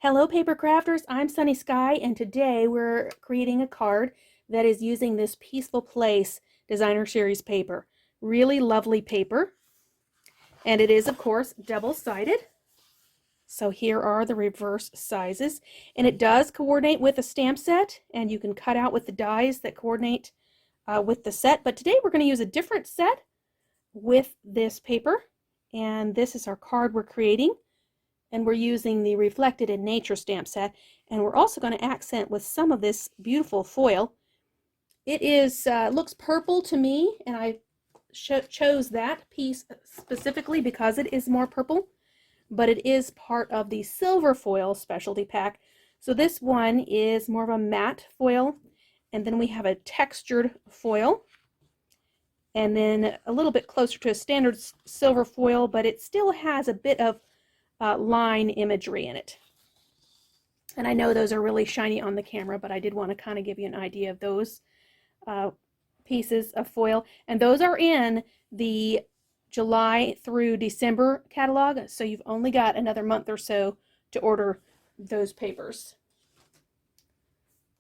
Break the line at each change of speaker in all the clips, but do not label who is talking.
Hello paper crafters, I'm Sunny Sky, and today we're creating a card that is using this Peaceful Place Designer Series paper. Really lovely paper, and it is of course double-sided. So here are the reverse sizes, and it does coordinate with a stamp set, and you can cut out with the dies that coordinate with the set. But today we're going to use a different set with this paper, and this is our card we're creating. And we're using the Reflected in Nature stamp set, and we're also going to accent with some of this beautiful foil. It is looks purple to me, and I chose that piece specifically because it is more purple, but it is part of the silver foil specialty pack. So this one is more of a matte foil, and then we have a textured foil, and then a little bit closer to a standard silver foil, but it still has a bit of line imagery in it. And I know those are really shiny on the camera, but I did want to kind of give you an idea of those pieces of foil. And those are in the July through December catalog, so you've only got another month or so to order those papers.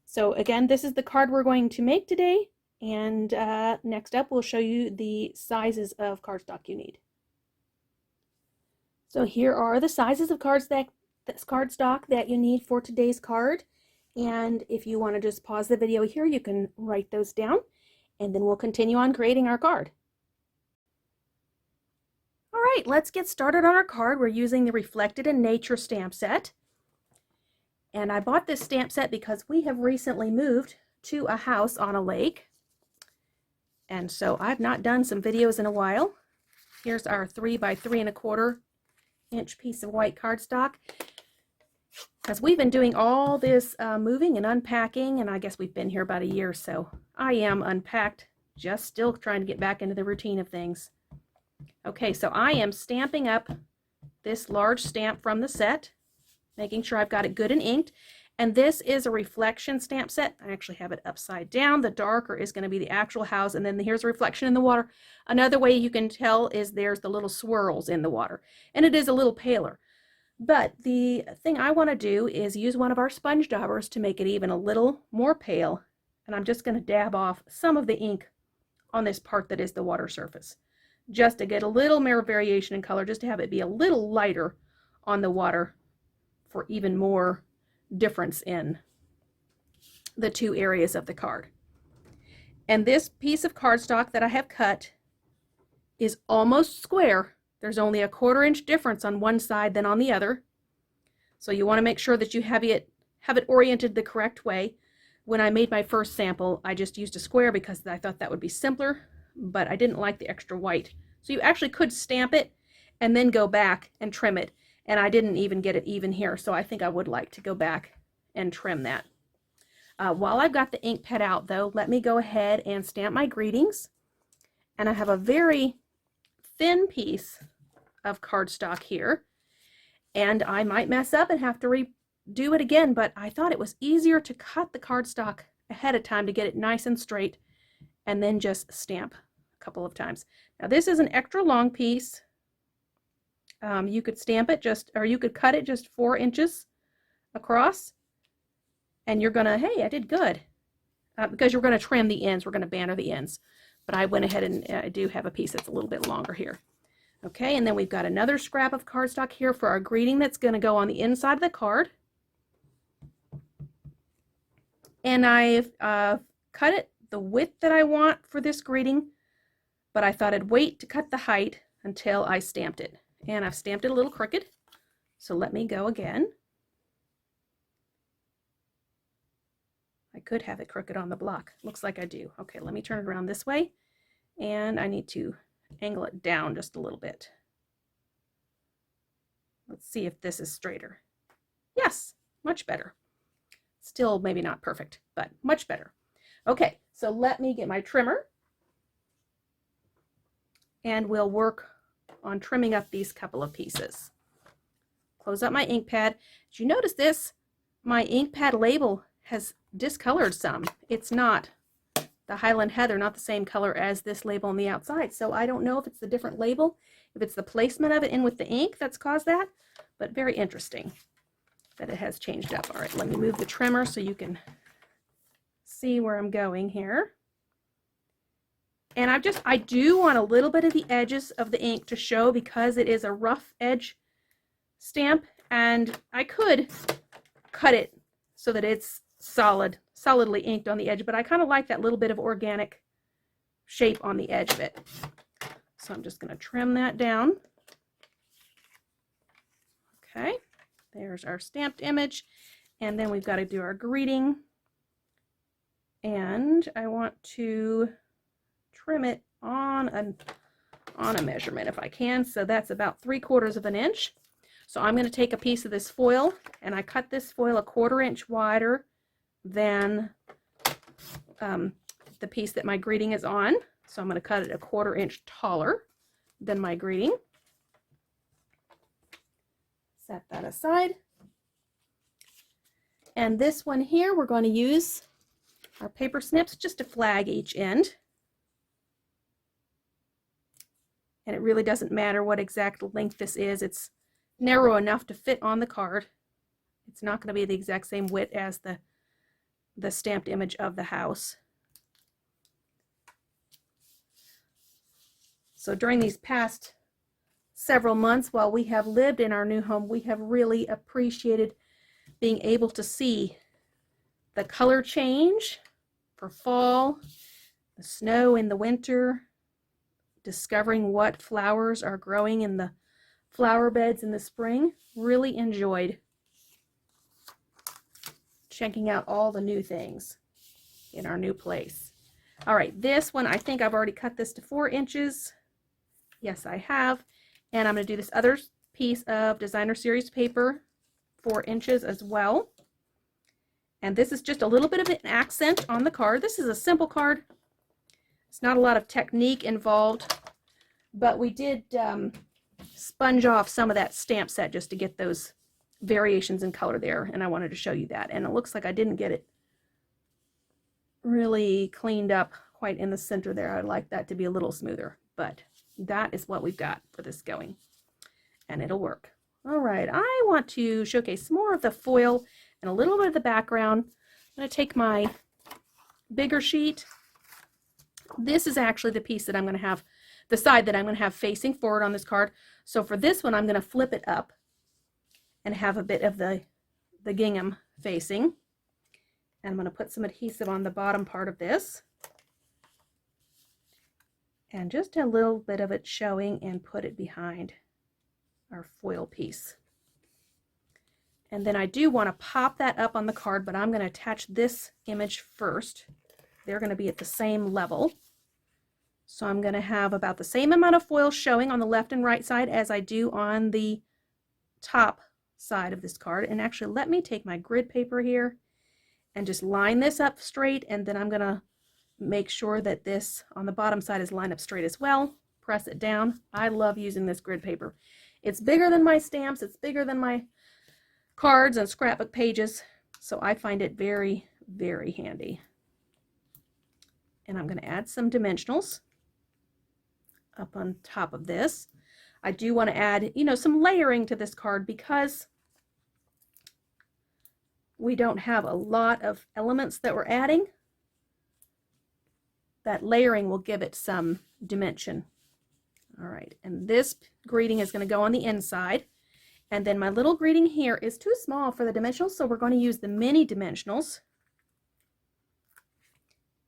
So again, this is the card we're going to make today, and next up we'll show you the sizes of cardstock you need. So here are the sizes of cardstock that you need for today's card. And if you want to just pause the video here, you can write those down, and then we'll continue on creating our card. All right, let's get started on our card. We're using the Reflected in Nature stamp set. And I bought this stamp set because we have recently moved to a house on a lake. And so I've not done some videos in a while. Here's our 3 by 3 1/4 inch piece of white cardstock, because we've been doing all this moving and unpacking, and I guess we've been here about a year, so I am unpacked, just still trying to get back into the routine of things. Okay, so I am stamping up this large stamp from the set, making sure I've got it good and inked. And this is a reflection stamp set. I actually have it upside down. The darker is going to be the actual house, and then here's a reflection in the water. Another way you can tell is there's the little swirls in the water, and it is a little paler. But the thing I want to do is use one of our sponge daubers to make it even a little more pale, and I'm just going to dab off some of the ink on this part that is the water surface, just to get a little more variation in color, just to have it be a little lighter on the water for even more difference in the two areas of the card. And this piece of cardstock that I have cut is almost square. There's only a 1/4 inch difference on one side than on the other. So you want to make sure that you have it oriented the correct way. When I made my first sample, I just used a square because I thought that would be simpler, but I didn't like the extra white. So you actually could stamp it and then go back and trim it. And I didn't even get it even here, so I think I would like to go back and trim that. While I've got the ink pad out, though, let me go ahead and stamp my greetings. And I have a very thin piece of cardstock here, and I might mess up and have to redo it again, but I thought it was easier to cut the cardstock ahead of time to get it nice and straight, and then just stamp a couple of times. Now this is an extra long piece. You could stamp it or you could cut it just 4 inches across, and you're gonna, hey, I did good, because you're gonna trim the ends. We're gonna banner the ends, but I went ahead and I do have a piece that's a little bit longer here. Okay, and then we've got another scrap of cardstock here for our greeting that's gonna go on the inside of the card. And I've cut it the width that I want for this greeting, but I thought I'd wait to cut the height until I stamped it. And I've stamped it a little crooked, so let me go again. I could have it crooked on the block. Looks like I do. Okay, let me turn it around this way, and I need to angle it down just a little bit. Let's see if this is straighter. Yes, much better. Still maybe not perfect, but much better. Okay, so let me get my trimmer, and we'll work on trimming up these couple of pieces. Close up my ink pad. Did you notice this? My ink pad label has discolored some. It's not the Highland Heather, not the same color as this label on the outside. So I don't know if it's the different label, if it's the placement of it in with the ink that's caused that, but very interesting. that it has changed up. All right, let me move the trimmer so you can see where I'm going here. And I do want a little bit of the edges of the ink to show because it is a rough edge stamp, and I could cut it so that it's solidly inked on the edge, but I kind of like that little bit of organic shape on the edge of it. So I'm just going to trim that down. Okay, there's our stamped image, and then we've got to do our greeting, and I want to trim it on a measurement if I can. So that's about 3/4 of an inch. So I'm going to take a piece of this foil, and I cut this foil 1/4 inch wider than the piece that my greeting is on. So I'm going to cut it 1/4 inch taller than my greeting. Set that aside. And this one here, we're going to use our paper snips just to flag each end. And it really doesn't matter what exact length this is. It's narrow enough to fit on the card. It's not going to be the exact same width as the stamped image of the house. So during these past several months while we have lived in our new home, we have really appreciated being able to see the color change for fall, the snow in the winter, discovering what flowers are growing in the flower beds in the spring. Really enjoyed checking out all the new things in our new place. All right, this one, I think I've already cut this to 4 inches. Yes, I have. And I'm going to do this other piece of designer series paper, 4 inches as well. And this is just a little bit of an accent on the card. This is a simple card. It's not a lot of technique involved, but we did sponge off some of that stamp set just to get those variations in color there, and I wanted to show you that. And it looks like I didn't get it really cleaned up quite in the center there. I'd like that to be a little smoother, but that is what we've got for this going, and it'll work. All right, I want to showcase more of the foil and a little bit of the background. I'm going to take my bigger sheet. This is actually the piece that I'm going to have, the side that I'm going to have facing forward on this card. So for this one, I'm going to flip it up and have a bit of the gingham facing. And I'm going to put some adhesive on the bottom part of this. And just a little bit of it showing, and put it behind our foil piece. And then I do want to pop that up on the card, but I'm going to attach this image first. They're going to be at the same level. So I'm going to have about the same amount of foil showing on the left and right side as I do on the top side of this card. And actually, let me take my grid paper here and just line this up straight, and then I'm going to make sure that this on the bottom side is lined up straight as well. Press it down. I love using this grid paper. It's bigger than my stamps. It's bigger than my cards and scrapbook pages. So I find it very, very handy. And I'm going to add some dimensionals up on top of this. I do want to add, some layering to this card because we don't have a lot of elements that we're adding. That layering will give it some dimension. All right, and this greeting is going to go on the inside. And then my little greeting here is too small for the dimensionals, so we're going to use the mini dimensionals.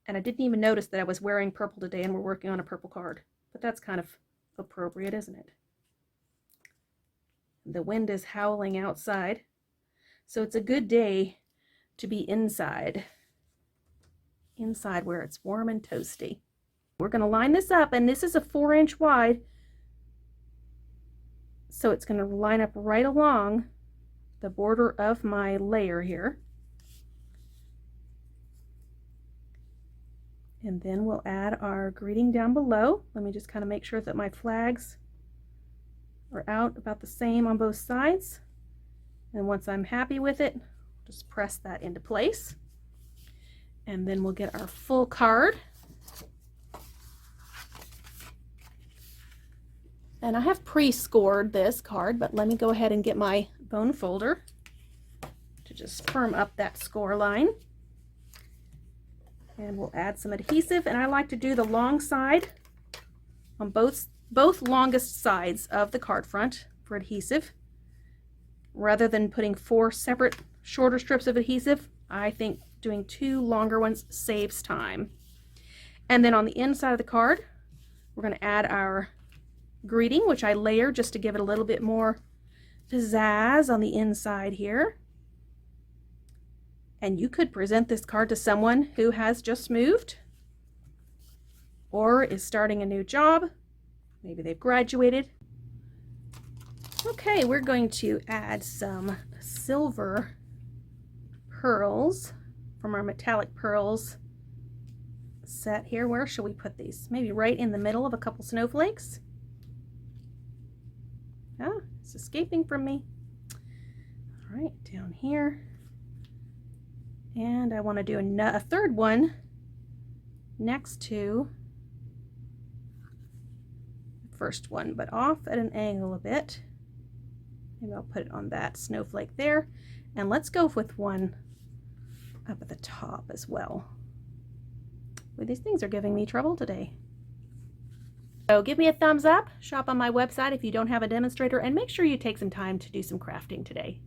And I didn't even notice that I was wearing purple today, and we're working on a purple card. But that's kind of appropriate, isn't it? The wind is howling outside, so it's a good day to be inside. Inside where it's warm and toasty. We're going to line this up, and this is a 4-inch wide, so it's going to line up right along the border of my layer here. And then we'll add our greeting down below. Let me just kind of make sure that my flags are out about the same on both sides. And once I'm happy with it, just press that into place. And then we'll get our full card. And I have pre-scored this card, but let me go ahead and get my bone folder. just firm up that score line. And we'll add some adhesive, and I like to do the long side on both longest sides of the card front for adhesive. Rather than putting 4 separate shorter strips of adhesive, I think doing 2 longer ones saves time. And then on the inside of the card, we're going to add our greeting, which I layer just to give it a little bit more pizzazz on the inside here. And you could present this card to someone who has just moved or is starting a new job. Maybe they've graduated. Okay, we're going to add some silver pearls from our metallic pearls set here. Where shall we put these? Maybe right in the middle of a couple snowflakes. Ah, it's escaping from me. All right, down here. And I want to do a third one next to the first one, but off at an angle a bit. Maybe I'll put it on that snowflake there. And let's go with one up at the top as well. Well, these things are giving me trouble today. So give me a thumbs up, shop on my website if you don't have a demonstrator, and make sure you take some time to do some crafting today.